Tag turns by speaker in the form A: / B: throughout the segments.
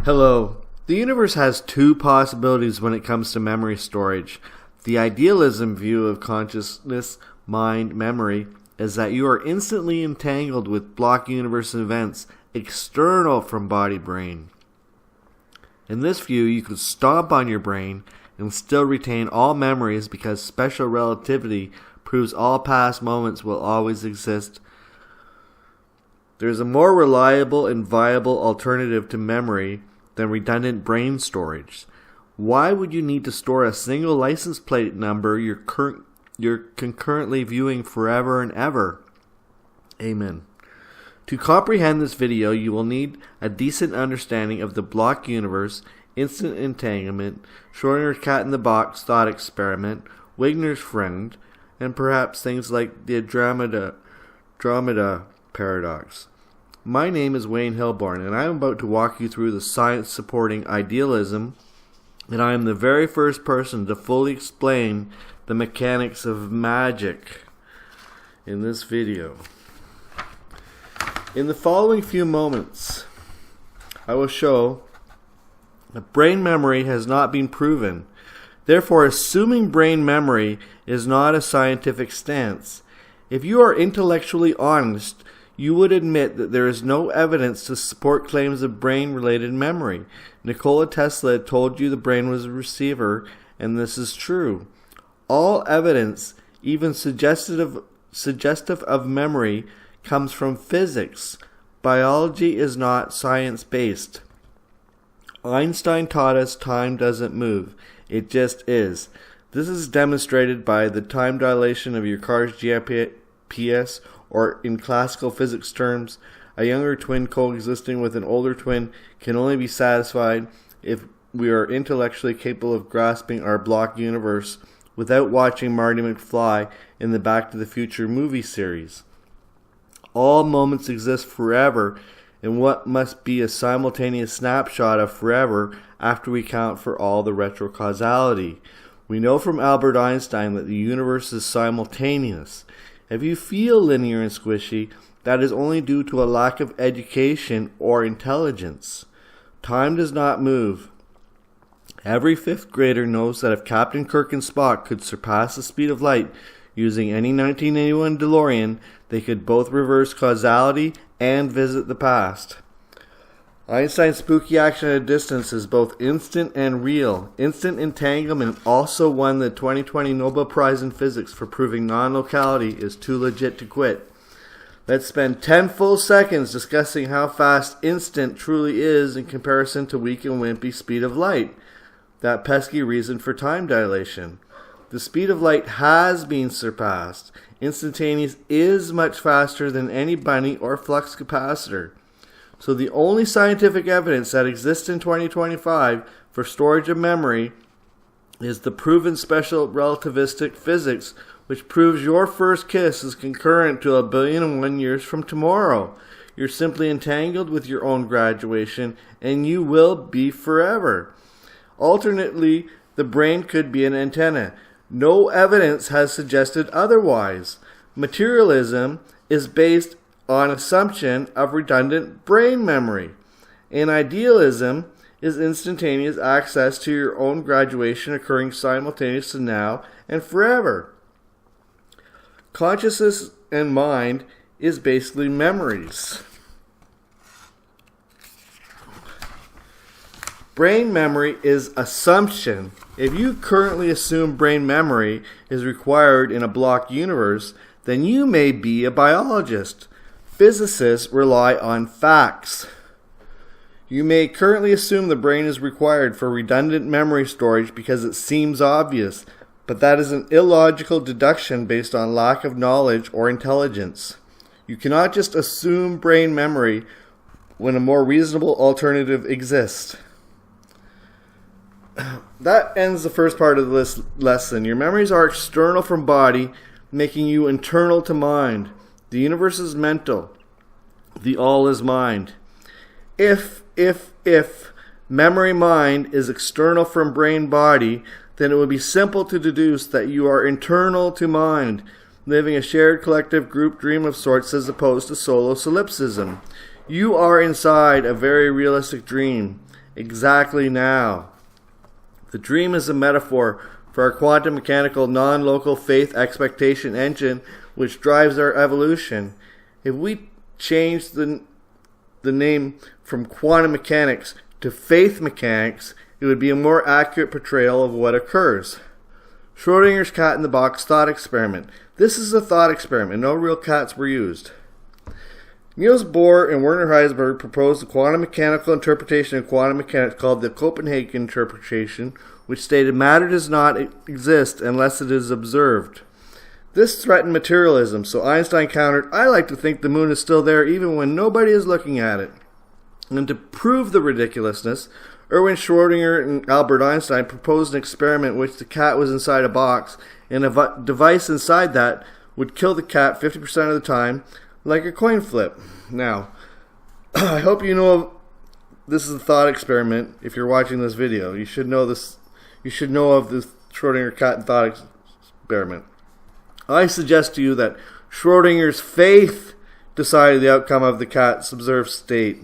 A: Hello. The universe has two possibilities when it comes to memory storage. The idealism view of consciousness, mind, memory is that you are instantly entangled with block universe events external from body-brain. In this view, you could stomp on your brain and still retain all memories because special relativity proves all past moments will always exist. There is a more reliable and viable alternative to memory than redundant brain storage. Why would you need to store a single license plate number you're concurrently viewing forever and ever? Amen. To comprehend this video, you will need a decent understanding of the block universe, instant entanglement, Schrodinger's cat in the box thought experiment, Wigner's friend, and perhaps things like the Andromeda paradox. My name is Wayne Hilborn, and I am about to walk you through the science supporting idealism, and I am the very first person to fully explain the mechanics of magic in this video. In the following few moments, I will show that brain memory has not been proven. Therefore, assuming brain memory is not a scientific stance. If you are intellectually honest, you would admit that there is no evidence to support claims of brain-related memory. Nikola Tesla told you the brain was a receiver, and this is true. All evidence, even suggestive of memory, comes from physics. Biology is not science-based. Einstein taught us time doesn't move. It just is. This is demonstrated by the time dilation of your car's GPS, or in classical physics terms, a younger twin coexisting with an older twin can only be satisfied if we are intellectually capable of grasping our block universe without watching Marty McFly in the Back to the Future movie series. All moments exist forever in what must be a simultaneous snapshot of forever after we count for all the retrocausality. We know from Albert Einstein that the universe is simultaneous. If you feel linear and squishy, that is only due to a lack of education or intelligence. Time does not move. Every fifth grader knows that if Captain Kirk and Spock could surpass the speed of light using any 1981 DeLorean, they could both reverse causality and visit the past. Einstein's spooky action at a distance is both instant and real. Instant entanglement also won the 2020 Nobel Prize in Physics for proving non-locality is too legit to quit. Let's spend 10 full seconds discussing how fast instant truly is in comparison to weak and wimpy speed of light. That pesky reason for time dilation. The speed of light has been surpassed. Instantaneous is much faster than any bunny or flux capacitor. So the only scientific evidence that exists in 2025 for storage of memory is the proven special relativistic physics, which proves your first kiss is concurrent to 1,000,000,001 years from tomorrow. You're simply entangled with your own graduation, and you will be forever. Alternately, the brain could be an antenna. No evidence has suggested otherwise. Materialism is based on assumption of redundant brain memory. And idealism is instantaneous access to your own graduation occurring simultaneously now and forever. Consciousness and mind is basically memories. Brain memory is assumption. If you currently assume brain memory is required in a block universe, then you may be a biologist. Physicists rely on facts. You may currently assume the brain is required for redundant memory storage because it seems obvious, but that is an illogical deduction based on lack of knowledge or intelligence. You cannot just assume brain memory when a more reasonable alternative exists. That ends the first part of this lesson. Your memories are external from body, making you internal to mind. The universe is mental. The all is mind. If memory mind is external from brain body, then it would be simple to deduce that you are internal to mind, living a shared collective group dream of sorts as opposed to solo solipsism. You are inside a very realistic dream. exactly now. The dream is a metaphor for our quantum mechanical non-local faith expectation engine which drives our evolution. If we change the name from quantum mechanics to faith mechanics, it would be a more accurate portrayal of what occurs. Schrodinger's cat in the box thought experiment. This is a thought experiment. No real cats were used. Niels Bohr and Werner Heisenberg proposed a quantum mechanical interpretation of quantum mechanics called the Copenhagen interpretation, which stated matter does not exist unless it is observed. This threatened materialism, so Einstein countered, I like to think the moon is still there even when nobody is looking at it. And to prove the ridiculousness, Erwin Schrödinger and Albert Einstein proposed an experiment in which the cat was inside a box and a device inside that would kill the cat 50% of the time, like a coin flip. Now, I hope you know this is a thought experiment. If you're watching this video, you should know this. You should know of the Schrödinger cat thought experiment. I suggest to you that Schrödinger's faith decided the outcome of the cat's observed state.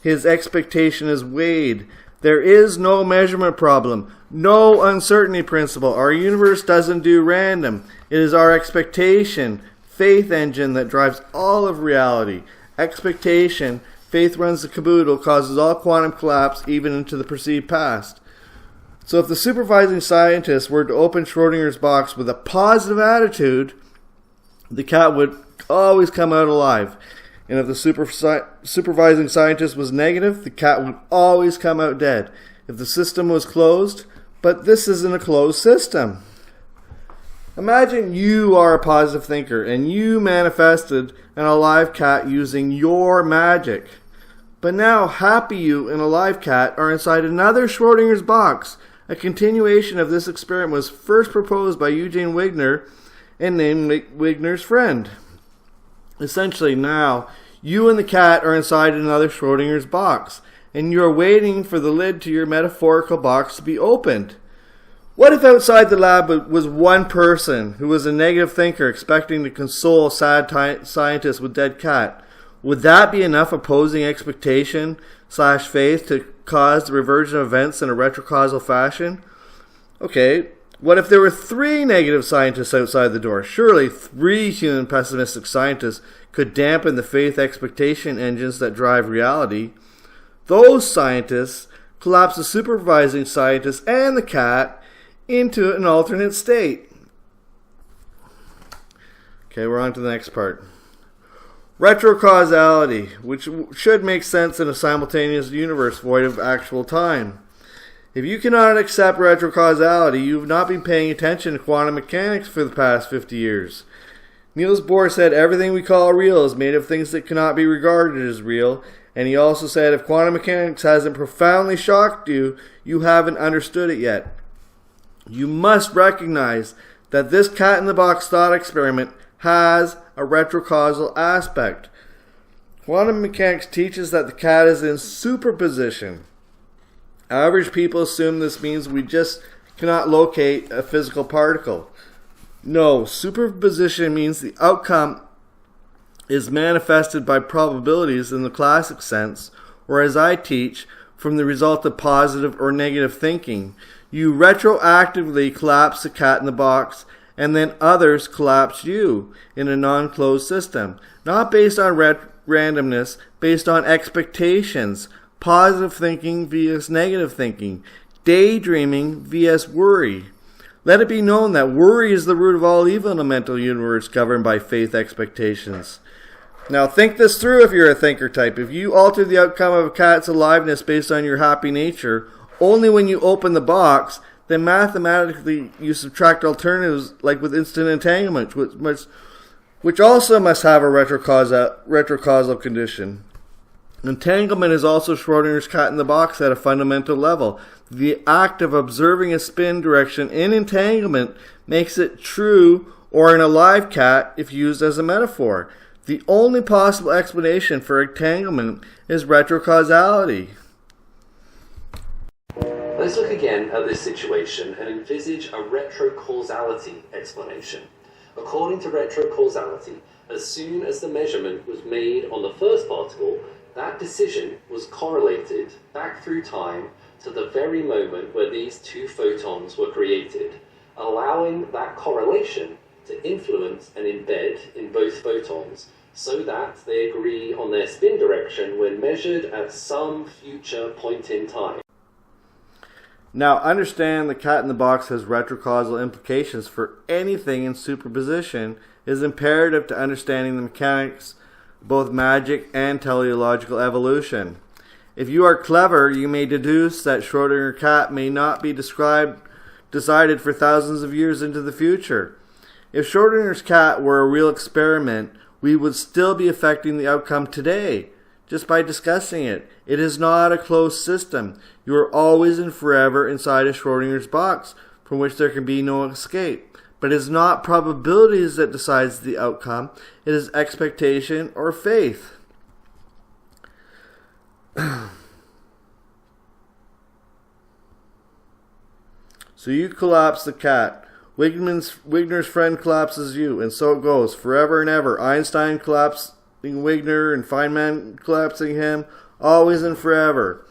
A: His expectation is weighed. There is no measurement problem, no uncertainty principle. Our universe doesn't do random. It is our expectation, faith engine that drives all of reality. Expectation, faith runs the caboodle, causes all quantum collapse, even into the perceived past. So if the supervising scientists were to open Schrodinger's box with a positive attitude, the cat would always come out alive. And if the supervising scientist was negative, the cat would always come out dead. If the system was closed, but this isn't a closed system. Imagine you are a positive thinker and you manifested an alive cat using your magic. But now happy you and a live cat are inside another Schrodinger's box. A continuation of this experiment was first proposed by Eugene Wigner and named Wigner's friend. Essentially now, you and the cat are inside another Schrodinger's box, and you are waiting for the lid to your metaphorical box to be opened. What if outside the lab was one person who was a negative thinker expecting to console sad scientists with dead cat? Would that be enough opposing expectation / faith to cause the reversion of events in a retrocausal fashion? Okay, what if there were 3 negative scientists outside the door? Surely 3 human pessimistic scientists could dampen the faith expectation engines that drive reality. Those scientists collapse the supervising scientist and the cat into an alternate state. Okay, we're on to the next part. Retrocausality, which should make sense in a simultaneous universe void of actual time. If you cannot accept retrocausality, you have not been paying attention to quantum mechanics for the past 50 years. Niels Bohr said everything we call real is made of things that cannot be regarded as real, and he also said if quantum mechanics hasn't profoundly shocked you, you haven't understood it yet. You must recognize that this cat-in-the-box thought experiment has a retrocausal aspect. Quantum mechanics teaches that the cat is in superposition. Average people assume this means we just cannot locate a physical particle. No, superposition means the outcome is manifested by probabilities in the classic sense, or as I teach, from the result of positive or negative thinking. You retroactively collapse the cat in the box, and then others collapse you in a non-closed system. Not based on randomness, based on expectations. Positive thinking vs negative thinking. Daydreaming vs worry. Let it be known that worry is the root of all evil in a mental universe governed by faith expectations. Now think this through if you're a thinker type. If you alter the outcome of a cat's aliveness based on your happy nature, only when you open the box, then mathematically you subtract alternatives like with instant entanglement, which also must have a retrocausal condition. Entanglement is also Schrodinger's cat in the box at a fundamental level. The act of observing a spin direction in entanglement makes it true or an alive cat if used as a metaphor. The only possible explanation for entanglement is retrocausality.
B: Let's look again at this situation and envisage a retrocausality explanation. According to retrocausality, as soon as the measurement was made on the first particle, That decision was correlated back through time to the very moment where these two photons were created, allowing that correlation to influence and embed in both photons so that they agree on their spin direction when measured at some future point in time.
A: Now, understand the cat in the box has retrocausal implications for anything in superposition is imperative to understanding the mechanics of both magic and teleological evolution. If you are clever, you may deduce that Schrodinger cat may not be decided for thousands of years into the future. If Schrodinger's cat were a real experiment, we would still be affecting the outcome today, just by discussing it. It is not a closed system. You are always and forever inside a Schrodinger's box, from which there can be no escape. But it is not probabilities that decides the outcome. It is expectation or faith. So you collapse the cat. Wigner's friend collapses you, and so it goes, forever and ever. Einstein collapsing Wigner and Feynman collapsing him, always and forever.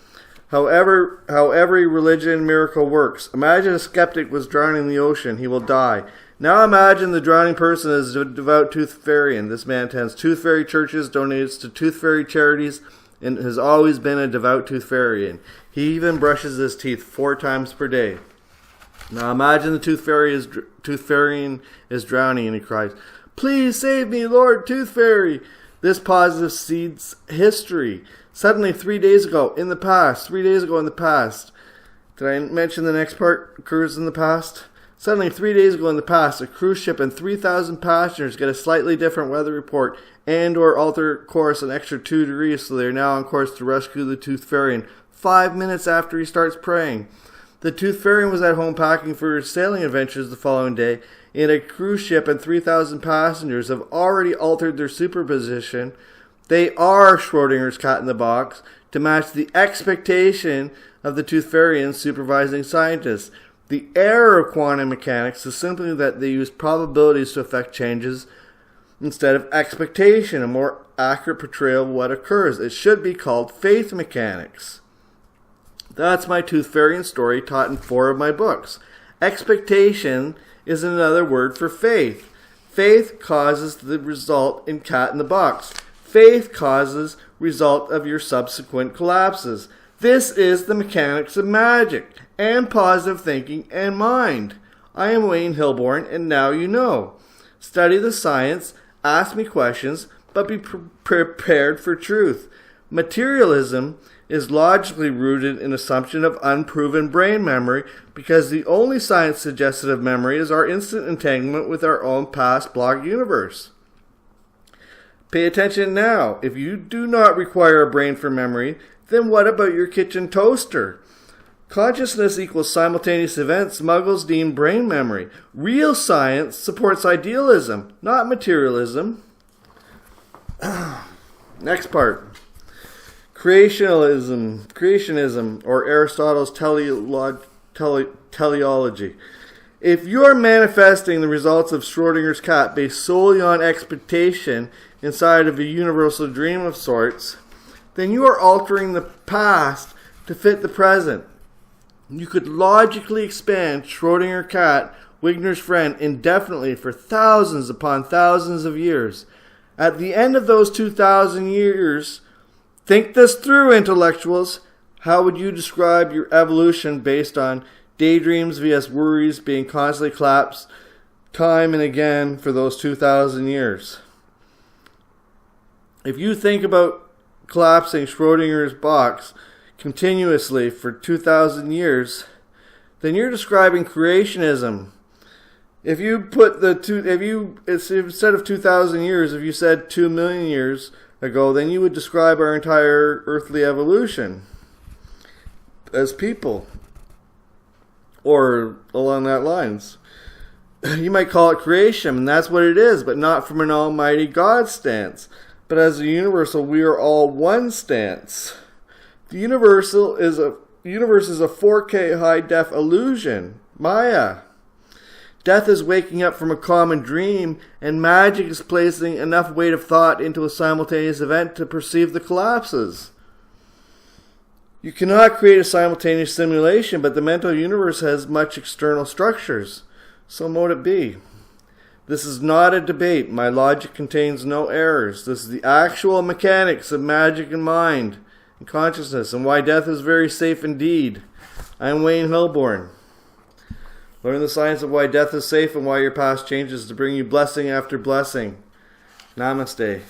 A: How every religion miracle works. Imagine a skeptic was drowning in the ocean. He will die. Now imagine the drowning person is a devout tooth fairy, and this man attends tooth fairy churches, donates to tooth fairy charities, and has always been a devout tooth fairy. And he even brushes his teeth 4 times per day. Now imagine the tooth fairy is drowning, and he cries, "Please save me, Lord Tooth Fairy." This positive seeds history. Suddenly, 3 days ago in the past, did I mention the next part occurs in the past? Suddenly, 3 days ago in the past, a cruise ship and 3,000 passengers get a slightly different weather report and or alter course an extra 2 degrees, so they are now on course to rescue the Tooth Fairy. And 5 minutes after he starts praying, the Tooth Fairy was at home packing for his sailing adventures the following day, and a cruise ship and 3,000 passengers have already altered their superposition. They are Schrodinger's cat in the box to match the expectation of the Tooth Fairy and supervising scientists. The error of quantum mechanics is simply that they use probabilities to affect changes instead of expectation, a more accurate portrayal of what occurs. It should be called faith mechanics. That's my Tooth Fairy story taught in 4 of my books. Expectation is another word for faith. Faith causes the result in cat in the box. Faith causes result of your subsequent collapses. This is the mechanics of magic and positive thinking and mind. I am Wayne Hilborn, and now you know. Study the science, ask me questions, but be prepared for truth. Materialism is logically rooted in assumption of unproven brain memory because the only science suggested of memory is our instant entanglement with our own past block universe. Pay attention now. If you do not require a brain for memory, then what about your kitchen toaster? Consciousness equals simultaneous events. Muggles deem brain memory. Real science supports idealism, not materialism. Next part. Creationism, or Aristotle's teleology. If you are manifesting the results of Schrodinger's cat based solely on expectation inside of a universal dream of sorts, then you are altering the past to fit the present. You could logically expand Schrodinger cat, Wigner's friend, indefinitely for thousands upon thousands of years. At the end of those 2,000 years, think this through, intellectuals. How would you describe your evolution based on daydreams vs. worries being constantly collapsed time and again for those 2,000 years? If you think about collapsing Schrodinger's box continuously for 2,000 years, then you're describing creationism. If you put instead of 2,000 years, if you said 2 million years ago, then you would describe our entire earthly evolution as people, or along that lines. You might call it creation, and that's what it is, but not from an almighty God stance, but as a universal, we are all one stance. The universe is a 4K high-def illusion, Maya. Death is waking up from a common dream, and magic is placing enough weight of thought into a simultaneous event to perceive the collapses. You cannot create a simultaneous simulation, but the mental universe has much external structures. So mote it be. This is not a debate. My logic contains no errors. This is the actual mechanics of magic and mind and consciousness, and why death is very safe indeed. I am Wayne Hilborn. Learn the science of why death is safe and why your past changes to bring you blessing after blessing. Namaste.